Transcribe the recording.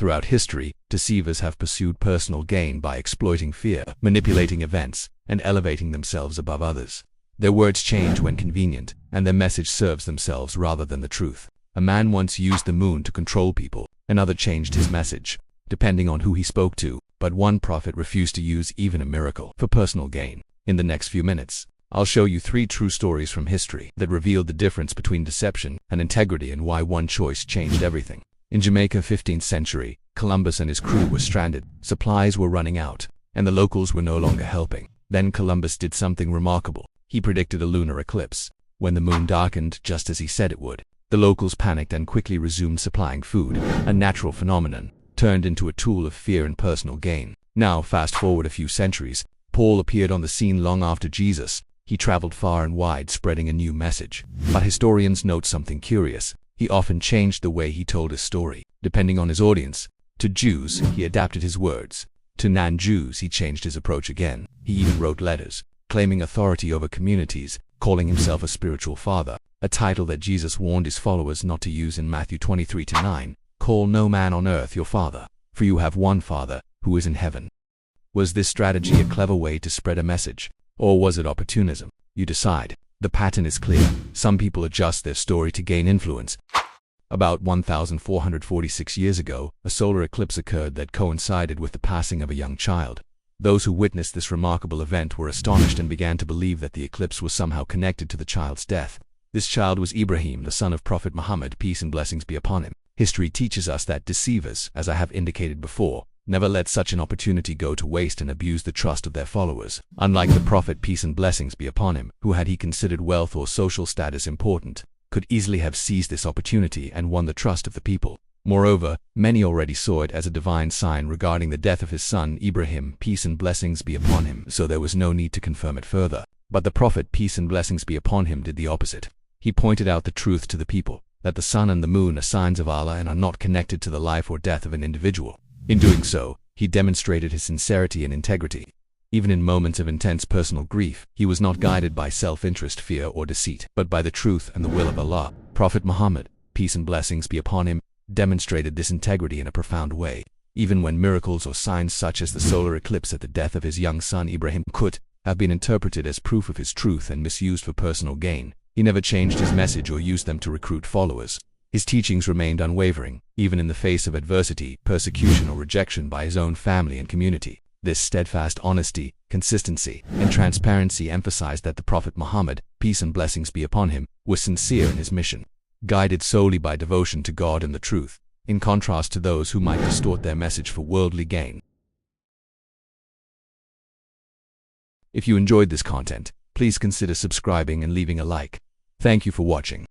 Throughout history, deceivers have pursued personal gain by exploiting fear, manipulating events, and elevating themselves above others. Their words change when convenient, and their message serves themselves rather than the truth. A man once used the moon to control people, another changed his message, depending on who he spoke to, but one prophet refused to use even a miracle for personal gain. In the next few minutes, I'll show you 3 true stories from history that revealed the difference between deception and integrity and why one choice changed everything. In Jamaica, 15th century, Columbus and his crew were stranded, supplies were running out, and the locals were no longer helping. Then Columbus did something remarkable. He predicted a lunar eclipse. When the moon darkened just as he said it would, the locals panicked and quickly resumed supplying food. A natural phenomenon turned into a tool of fear and personal gain. Now, fast forward a few centuries, Paul appeared on the scene long after Jesus. He traveled far and wide spreading a new message. But historians note something curious. He often changed the way he told his story, depending on his audience. To Jews, he adapted his words. To non-Jews, he changed his approach again. He even wrote letters, claiming authority over communities, calling himself a spiritual father, a title that Jesus warned his followers not to use in Matthew 23:9. Call no man on earth your father, for you have one Father, who is in heaven. Was this strategy a clever way to spread a message, or was it opportunism? You decide. The pattern is clear. Some people adjust their story to gain influence. About 1,446 years ago, a solar eclipse occurred that coincided with the passing of a young child. Those who witnessed this remarkable event were astonished and began to believe that the eclipse was somehow connected to the child's death. This child was Ibrahim, the son of Prophet Muhammad, peace and blessings be upon him. History teaches us that deceivers, as I have indicated before, never let such an opportunity go to waste and abuse the trust of their followers. Unlike the Prophet, peace and blessings be upon him, who, had he considered wealth or social status important, could easily have seized this opportunity and won the trust of the people. Moreover, many already saw it as a divine sign regarding the death of his son Ibrahim, peace and blessings be upon him, so there was no need to confirm it further. But the Prophet, peace and blessings be upon him, did the opposite. He pointed out the truth to the people, that the sun and the moon are signs of Allah and are not connected to the life or death of an individual. In doing so, he demonstrated his sincerity and integrity. Even in moments of intense personal grief, he was not guided by self-interest, fear, or deceit, but by the truth and the will of Allah. Prophet Muhammad, peace and blessings be upon him, demonstrated this integrity in a profound way. Even when miracles or signs such as the solar eclipse at the death of his young son Ibrahim could have been interpreted as proof of his truth and misused for personal gain, he never changed his message or used them to recruit followers. His teachings remained unwavering, even in the face of adversity, persecution, or rejection by his own family and community. This steadfast honesty, consistency, and transparency emphasized that the Prophet Muhammad, peace and blessings be upon him, was sincere in his mission, guided solely by devotion to God and the truth, in contrast to those who might distort their message for worldly gain. If you enjoyed this content, please consider subscribing and leaving a like. Thank you for watching.